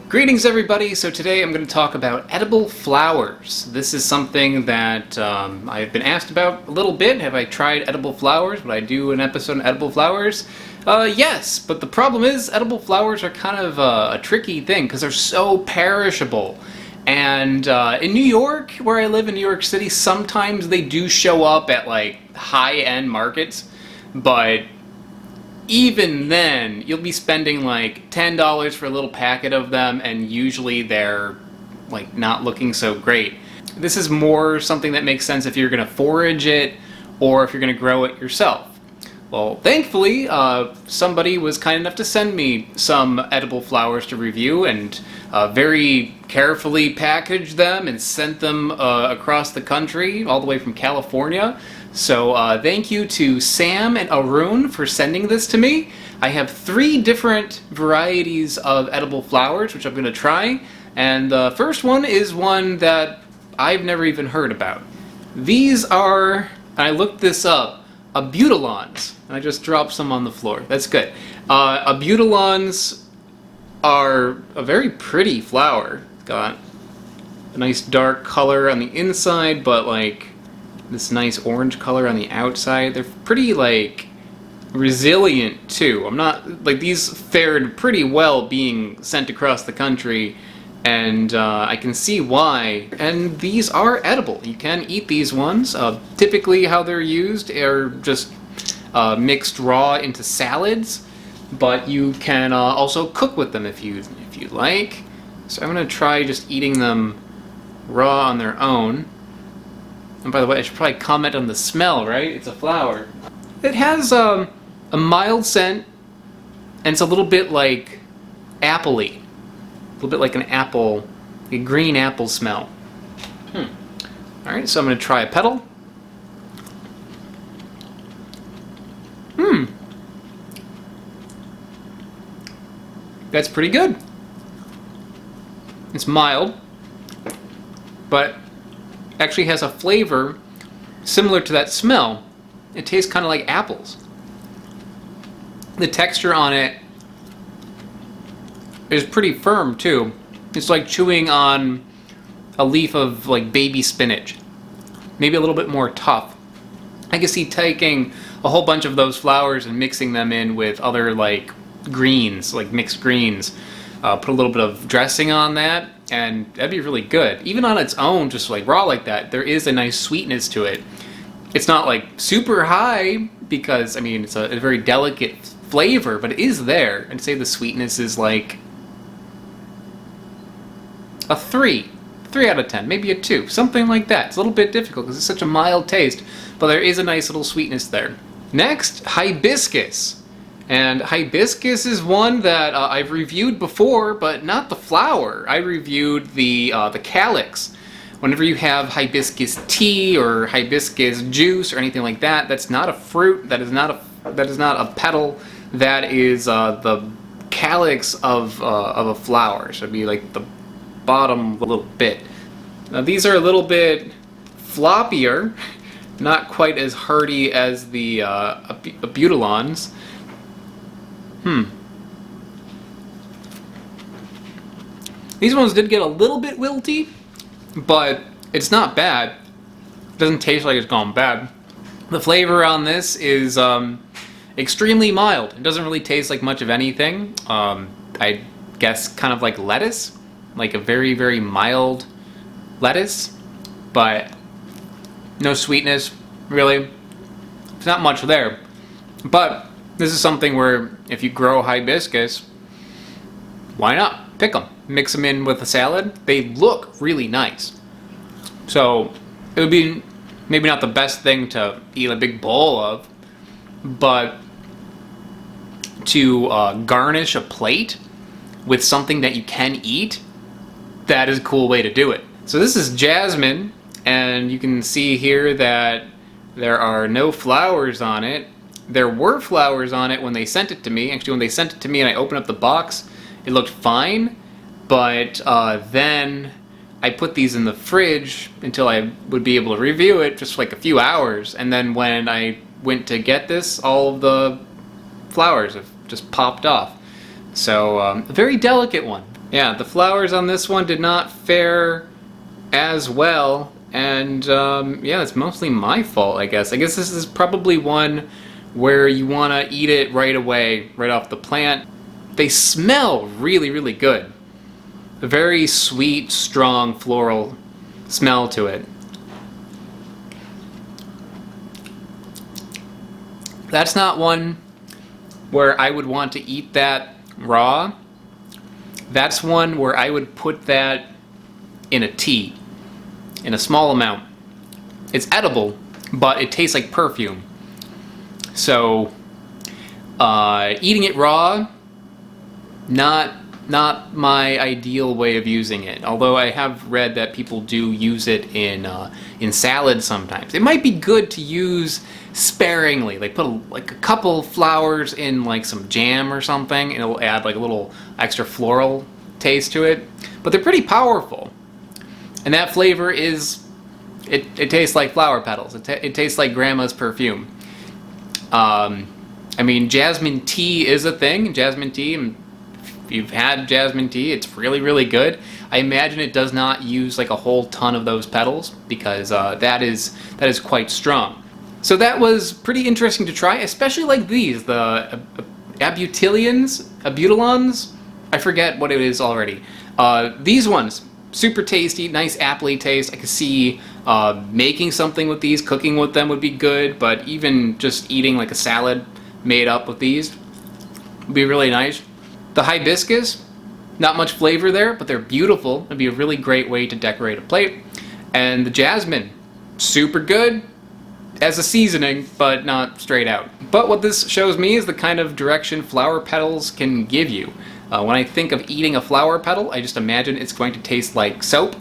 Greetings everybody! So today I'm going to talk about edible flowers. This is something that I've been asked about a little bit. Have I tried edible flowers? Would I do an episode on edible flowers? Yes, but the problem is edible flowers are kind of a tricky thing because they're so perishable. And in New York, where I live in New York City, sometimes they do show up at like high-end markets, but even then, you'll be spending like $10 for a little packet of them, and usually they're like not looking so great. This is more something that makes sense if you're going to forage it or if you're going to grow it yourself. Well, thankfully, somebody was kind enough to send me some edible flowers to review and very carefully packaged them and sent them across the country, all the way from California. So thank you to Sam and Arun for sending this to me. I have 3 different varieties of edible flowers, which I'm going to try. And the first one is one that I've never even heard about. These are, I looked this up, Abutilons. I just dropped some on the floor. That's good. Abutilons are a very pretty flower. It's got a nice dark color on the inside, but like this nice orange color on the outside. They're pretty like resilient too. I'm not like, these fared pretty well being sent across the country, and I can see why. And these are edible. You can eat these ones. Typically how they're used are just mixed raw into salads, but you can also cook with them if you like. So I'm gonna try just eating them raw on their own. And by the way, I should probably comment on the smell, right? It's a flower. It has a mild scent, and it's a little bit like apple-y. A little bit like an apple, a green apple smell. Alright, so I'm going to try a petal. That's pretty good. It's mild, but actually has a flavor similar to that smell. It tastes kind of like apples. The texture on it is pretty firm too. It's like chewing on a leaf of like baby spinach. Maybe a little bit more tough. I can see taking a whole bunch of those flowers and mixing them in with other like greens, like mixed greens. Put a little bit of dressing on that, and that'd be really good. Even on its own, just like raw like that, there is a nice sweetness to it. It's not like super high because, I mean, it's a very delicate flavor, but it is there. I'd say the sweetness is like a 3 out of 10, maybe a 2, something like that. It's a little bit difficult because it's such a mild taste, but there is a nice little sweetness there. Next, Hibiscus. And Hibiscus is one that I've reviewed before, but not the flower. I reviewed the calyx. Whenever you have hibiscus tea or hibiscus juice or anything like that, that's not a fruit. That is not a petal. That is the calyx of a flower. So it'd be like the bottom little bit. Now these are a little bit floppier, not quite as hardy as the Abutilons. These ones did get a little bit wilty, but it's not bad. It doesn't taste like it's gone bad. The flavor on this is extremely mild. It doesn't really taste like much of anything. I guess kind of like lettuce, like a very, very mild lettuce, but no sweetness, really. There's not much there. But this is something where if you grow hibiscus, why not? Pick them. Mix them in with a salad. They look really nice. So it would be maybe not the best thing to eat a big bowl of, but to garnish a plate with something that you can eat, that is a cool way to do it. So this is Jasmine, and you can see here that there are no flowers on it. There were flowers on it when they sent it to me. Actually, when they sent it to me and I opened up the box, it looked fine. But then I put these in the fridge until I would be able to review it, just for like a few hours. And then when I went to get this, all of the flowers have just popped off. So a very delicate one. Yeah, the flowers on this one did not fare as well, and yeah, it's mostly my fault, I guess. I guess this is probably one where you want to eat it right away, right off the plant. They smell really, really good. A very sweet, strong floral smell to it. That's not one where I would want to eat that raw. That's one where I would put that in a tea, in a small amount. It's edible, but it tastes like perfume. So, eating it raw, not my ideal way of using it. Although I have read that people do use it in salads sometimes. It might be good to use sparingly, like put a couple flowers in like some jam or something, and it'll add like a little extra floral taste to it. But they're pretty powerful, and that flavor is it tastes like flower petals. It tastes like grandma's perfume. I mean, jasmine tea is a thing. Jasmine tea, and if you've had jasmine tea, it's really, really good. I imagine it does not use like a whole ton of those petals because that is quite strong. So that was pretty interesting to try, especially like these, the Abutilons. I forget what it is already. These ones, super tasty, nice appley taste. I could see making something with these, cooking with them would be good, but even just eating like a salad made up with these would be really nice. The hibiscus, not much flavor there, but they're beautiful. It'd be a really great way to decorate a plate. And the jasmine, super good as a seasoning, but not straight out. But what this shows me is the kind of direction flower petals can give you. When I think of eating a flower petal, I just imagine it's going to taste like soap.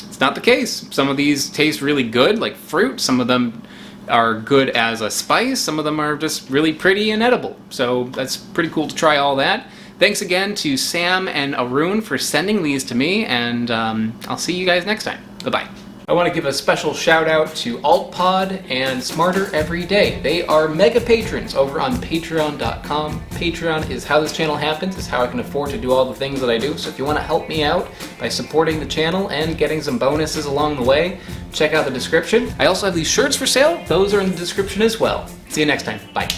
It's not the case. Some of these taste really good, like fruit. Some of them are good as a spice. Some of them are just really pretty and edible. So that's pretty cool to try all that. Thanks again to Sam and Arun for sending these to me, and I'll see you guys next time. Bye-bye. I want to give a special shout out to AltPod and Smarter Every Day. They are mega patrons over on Patreon.com. Patreon is how this channel happens. It's how I can afford to do all the things that I do. So if you want to help me out by supporting the channel and getting some bonuses along the way, check out the description. I also have these shirts for sale. Those are in the description as well. See you next time. Bye.